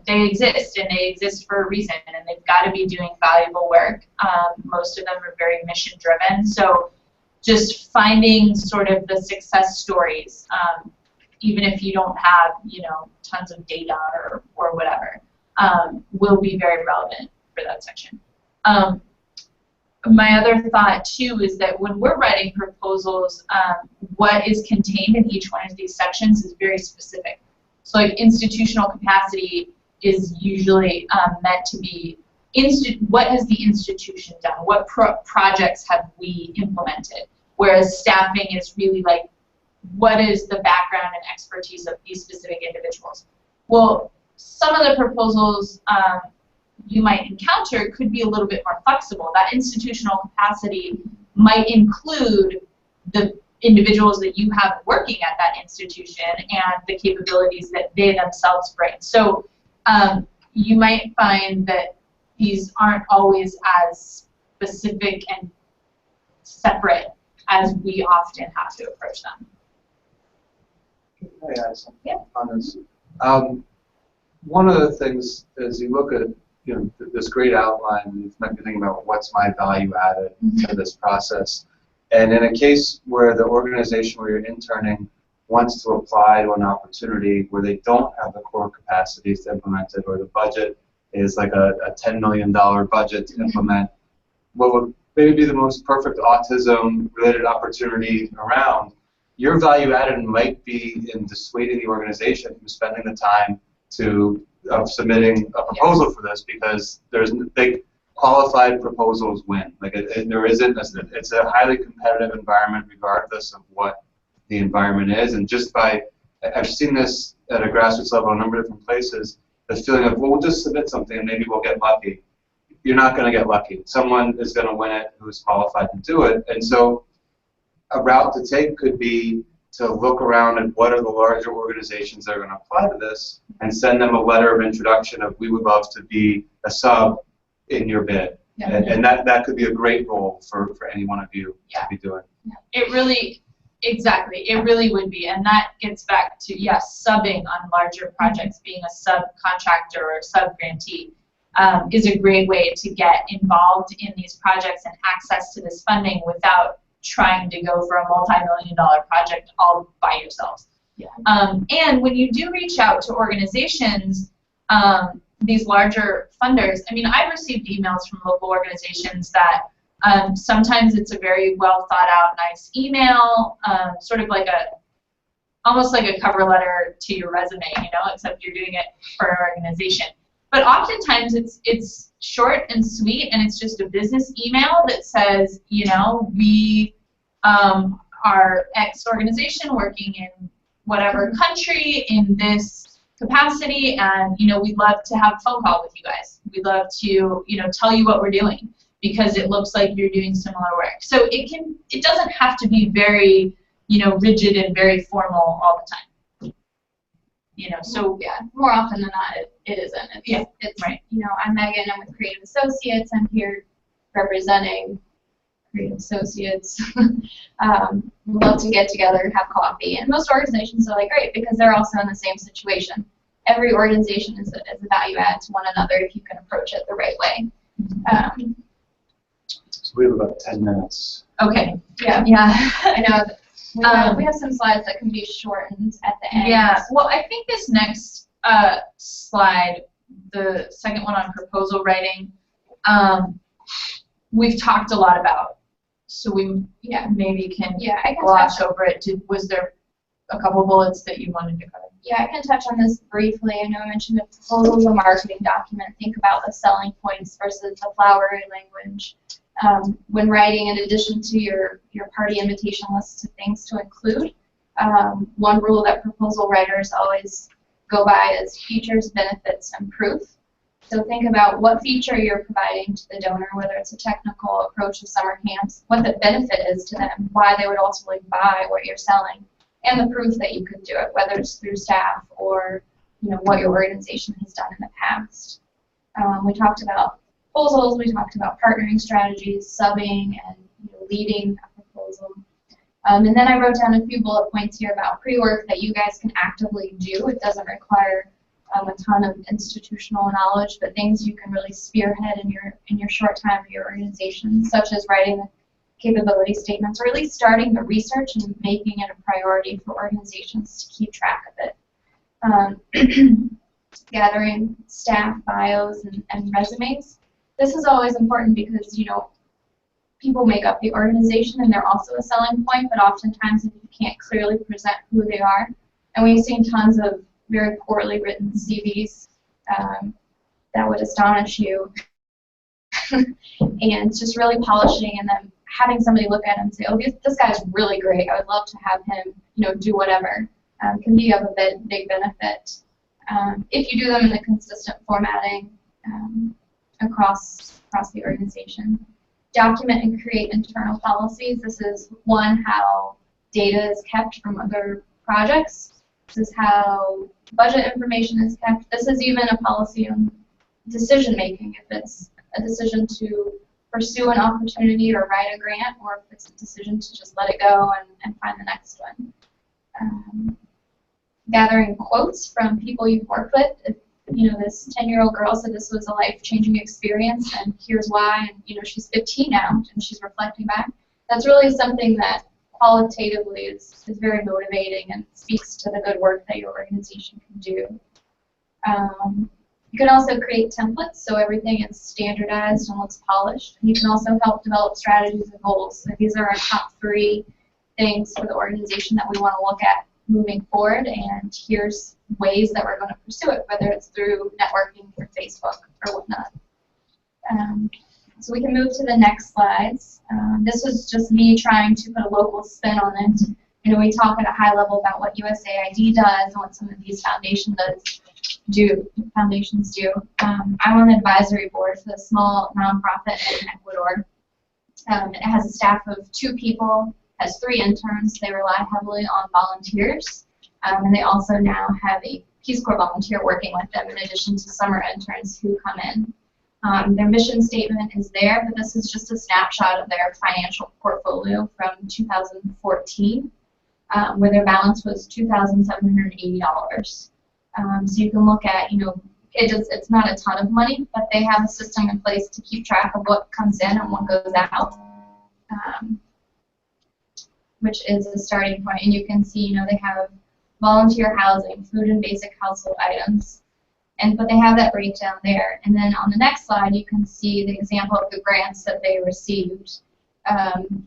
they exist and they exist for a reason and they've got to be doing valuable work. Most of them are very mission driven. So just finding sort of the success stories, even if you don't have tons of data or whatever, will be very relevant for that section. My other thought too is that when we're writing proposals, what is contained in each one of these sections is very specific. So like institutional capacity is usually meant to be what has the institution done? What projects have we implemented? Whereas staffing is really like, what is the background and expertise of these specific individuals? Well, some of the proposals you might encounter could be a little bit more flexible. That institutional capacity might include the individuals that you have working at that institution and the capabilities that they themselves bring. So you might find that these aren't always as specific and separate as we often have to approach them. Yeah, on this. One of the things is you look at this great outline, and you might be thinking about what's my value added to this process. And in a case where the organization where you're interning wants to apply to an opportunity where they don't have the core capacities to implement it, or the budget is like a $10 million budget to implement, what would maybe be the most perfect autism-related opportunity around, your value added might be in dissuading the organization from spending the time to submitting a proposal for this, because qualified proposals win. Like it's a highly competitive environment regardless of what the environment is. And just I've seen this at a grassroots level in a number of different places, the feeling of, well, we'll just submit something and maybe we'll get lucky. You're not going to get lucky. Someone is going to win it who's qualified to do it. And so a route to take could be to look around at what are the larger organizations that are going to apply to this and send them a letter of introduction of, we would love to be a sub in your bid. Yeah. And that could be a great role for any one of you to be doing. Yeah. It really would be. And that gets back to, yes, subbing on larger projects, being a subcontractor or sub-grantee is a great way to get involved in these projects and access to this funding without trying to go for a multi-million-dollar project all by yourselves. Yeah. And when you do reach out to organizations, these larger funders, I've received emails from local organizations that sometimes it's a very well thought out, nice email, sort of like almost like a cover letter to your resume, except you're doing it for an organization. But oftentimes it's short and sweet, and it's just a business email that says, we are X organization working in whatever country in this capacity, and we'd love to have a phone call with you guys. We'd love to tell you what we're doing because it looks like you're doing similar work. So it doesn't have to be very rigid and very formal all the time. So yeah, more often than not, it isn't. It's right. I'm Meaghan. I'm with Creative Associates. I'm here representing Creative Associates. We love to get together, have coffee, and most organizations are like, great, because they're also in the same situation. Every organization is a value add to one another if you can approach it the right way. So we have about 10 minutes. Okay. Yeah. I know. We have some slides that can be shortened at the end. Yeah. Well, I think this next slide, the second one on proposal writing, we've talked a lot about. So we maybe can gloss over it. Was there a couple bullets that you wanted to cover? Yeah, I can touch on this briefly. I know I mentioned a proposal is a marketing document. Think about the selling points versus the flowery language. When writing, in addition to your party invitation lists of things to include, one rule that proposal writers always go by is features, benefits, and proof. So think about what feature you're providing to the donor, whether it's a technical approach to summer camps, what the benefit is to them, why they would ultimately buy what you're selling, and the proof that you could do it, whether it's through staff or what your organization has done in the past. We talked about proposals, we talked about partnering strategies, subbing, and leading a proposal. And then I wrote down a few bullet points here about pre-work that you guys can actively do. It doesn't require a ton of institutional knowledge, but things you can really spearhead in your short time of your organization, such as writing the capability statements, or at least starting the research and making it a priority for organizations to keep track of it. Gathering staff bios and resumes. This is always important because people make up the organization and they're also a selling point, but oftentimes if you can't clearly present who they are, and we've seen tons of very poorly written CVs that would astonish you, and just really polishing and then having somebody look at him and say, oh, this guy's really great, I would love to have him do whatever, can be of a big benefit. If you do them in a consistent formatting across the organization. Document and create internal policies. This is one, how data is kept from other projects. This is how budget information is kept. This is even a policy on decision making, if it's a decision to pursue an opportunity or write a grant, or if it's a decision to just let it go and find the next one. Gathering quotes from people you've worked with. If, this 10-year-old girl said this was a life-changing experience, and here's why, and she's 15 now, and she's reflecting back. That's really something that qualitatively is very motivating and speaks to the good work that your organization can do. You can also create templates so everything is standardized and looks polished. You can also help develop strategies and goals. So these are our top 3 things for the organization that we want to look at moving forward, and here's ways that we're going to pursue it, whether it's through networking or Facebook or whatnot. So we can move to the next slides. This was just me trying to put a local spin on it. We talk at a high level about what USAID does and what some of these foundations do. I'm on the advisory board for the small nonprofit in Ecuador. It has a staff of 2 people, has 3 interns. They rely heavily on volunteers, and they also now have a Peace Corps volunteer working with them in addition to summer interns who come in. Their mission statement is there, but this is just a snapshot of their financial portfolio from 2014, where their balance was $2,780. So you can look at, it's not a ton of money, but they have a system in place to keep track of what comes in and what goes out, which is a starting point. And you can see, they have volunteer housing, food and basic household items, but they have that breakdown there. And then on the next slide, you can see the example of the grants that they received.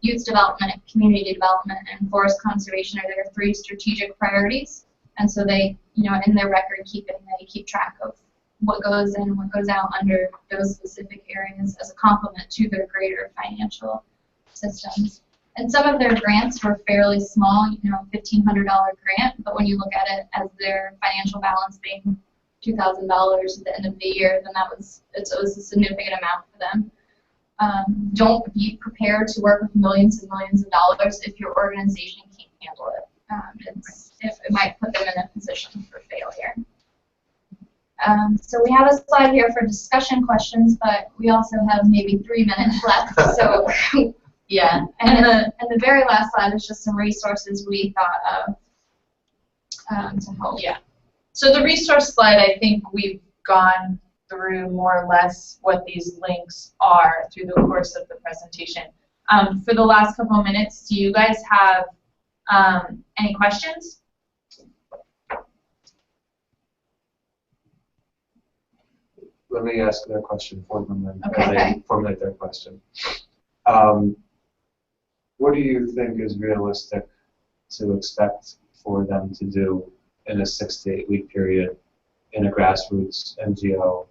youth development, community development, and forest conservation are their 3 strategic priorities. And so they, in their record keeping, they keep track of what goes in, what goes out under those specific areas as a complement to their greater financial systems. And some of their grants were fairly small, $1,500 grant, but when you look at it as their financial balance being $2,000 at the end of the year, then it was a significant amount for them. Don't be prepared to work with millions and millions of dollars if your organization can't handle it. It might put them in a position for failure. So we have a slide here for discussion questions, but we also have maybe 3 minutes left. So yeah, and the very last slide is just some resources we thought of to help. Yeah. So the resource slide, I think we've gone through more or less what these links are through the course of the presentation. For the last couple of minutes, do you guys have any questions? Let me ask their question for them then, Okay. as they formulate their question. What do you think is realistic to expect for them to do in a 6 to 8 week period in a grassroots NGO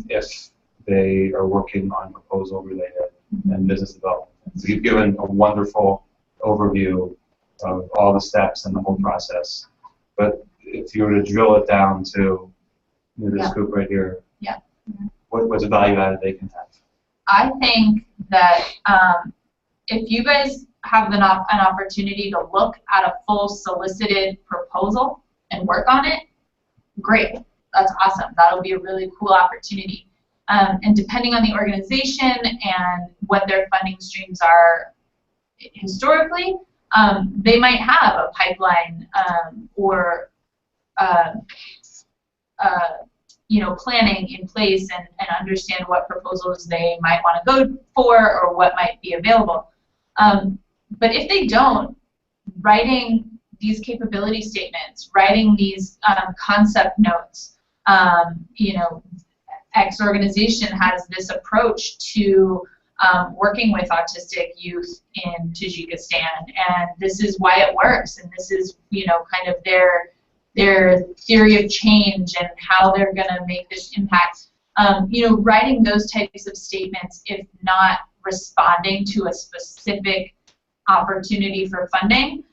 if they are working on proposal related and business development? So you've given a wonderful overview of all the steps and the whole process, but if you were to drill it down to this group right here, what's the value added they can have? I think that if you guys have an opportunity to look at a full solicited proposal and work on it, great. That's awesome. That'll be a really cool opportunity. And depending on the organization and what their funding streams are historically, they might have a pipeline or planning in place and understand what proposals they might want to go for or what might be available. But if they don't, writing these capability statements, writing these concept notes, X organization has this approach to working with autistic youth in Tajikistan, and this is why it works, and this is kind of their theory of change and how they're going to make this impact. Writing those types of statements, if not responding to a specific opportunity for funding,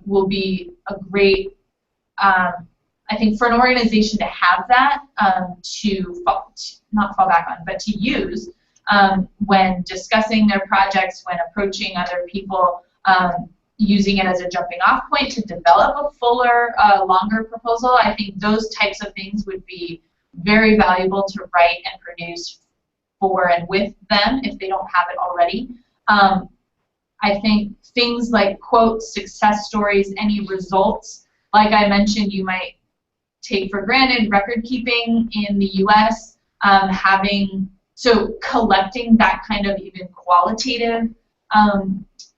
will be a great, I think, for an organization to have that not fall back on, but to use when discussing their projects, when approaching other people, using it as a jumping off point to develop a fuller, longer proposal. I think those types of things would be very valuable to write and produce for and with them if they don't have it already. I think things like quotes, success stories, any results, like I mentioned, you might take for granted record keeping in the US, so collecting that kind of even qualitative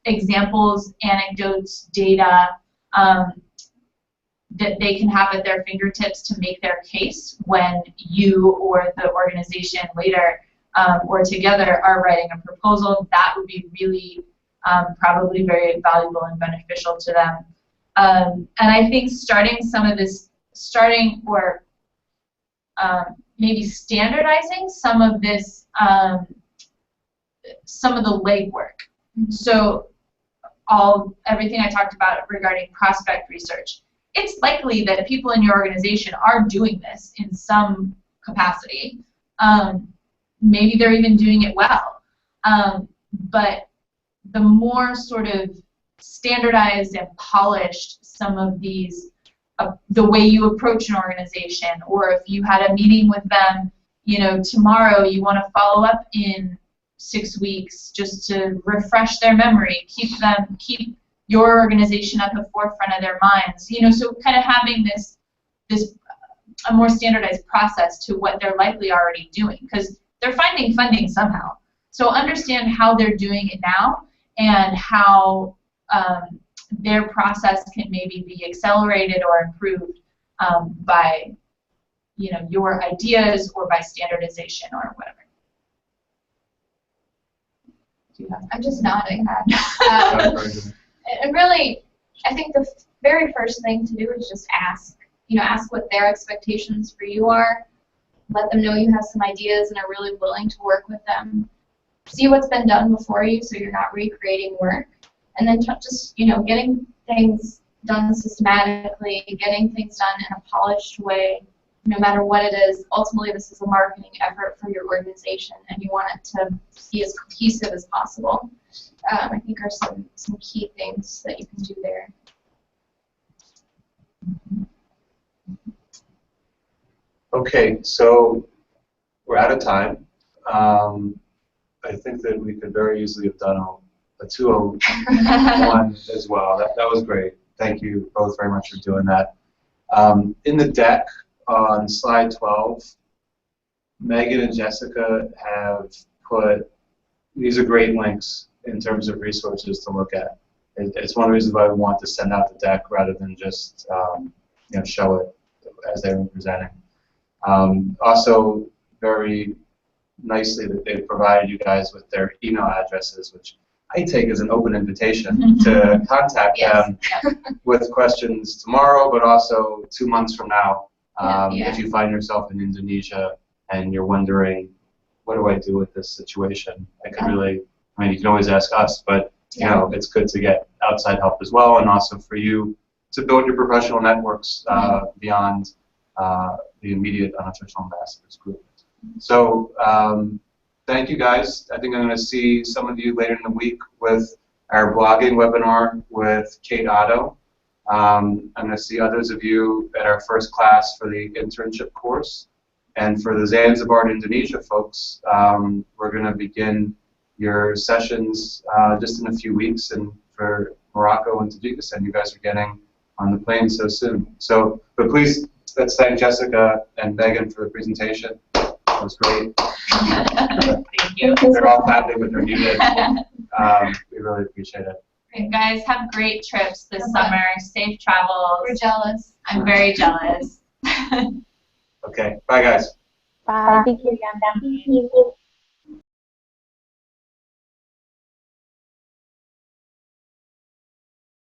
examples, anecdotes, data that they can have at their fingertips to make their case when you or the organization later or together are writing a proposal, that would be really probably very valuable and beneficial to them. And I think or maybe standardizing some of this, some of the legwork. So everything I talked about regarding prospect research, it's likely that people in your organization are doing this in some capacity. Maybe they're even doing it well. But the more sort of standardized and polished some of these, the way you approach an organization, or if you had a meeting with them, tomorrow you want to follow up in 6 weeks just to refresh their memory, keep your organization at the forefront of their minds. So kind of having a more standardized process to what they're likely already doing, because they're finding funding somehow. So understand how they're doing it now and how their process can maybe be accelerated or improved by your ideas or by standardization or whatever. Do you have? I'm just nodding. Very And really, I think the very first thing to do is just ask. Ask what their expectations for you are. Let them know you have some ideas and are really willing to work with them. See what's been done before you so you're not recreating work. And then just, getting things done systematically, getting things done in a polished way, no matter what it is. Ultimately, this is a marketing effort for your organization, and you want it to be as cohesive as possible. I think are some key things that you can do there. Okay, so we're out of time. I think that we could very easily have done a 201 as well. That was great. Thank you both very much for doing that. In the deck on slide 12, Meaghan and Jessica have put, these are great links in terms of resources to look at. It's one of the reasons why we want to send out the deck rather than just show it as they were presenting. Also, very nicely that they've provided you guys with their email addresses, which I take as an open invitation to contact them with questions tomorrow, but also 2 months from now. If you find yourself in Indonesia and you're wondering, what do I do with this situation? I could really, you can always ask us, but it's good to get outside help as well, and also for you to build your professional networks beyond the immediate unofficial ambassadors group. So thank you guys. I think I'm going to see some of you later in the week with our blogging webinar with Kate Otto. I'm going to see others of you at our first class for the internship course. And for the Zanzibar and Indonesia folks, we're going to begin your sessions just in a few weeks. And for Morocco and Tajikistan, you guys are getting on the plane so soon. So, but please, let's thank Jessica and Meaghan for the presentation. That was great. Thank you. They're all clapping with their unit. We really appreciate it. Great, guys, have great trips this summer. Safe travels. We're jealous. I'm very jealous. Okay, bye guys. Bye. Thank you, Yanda.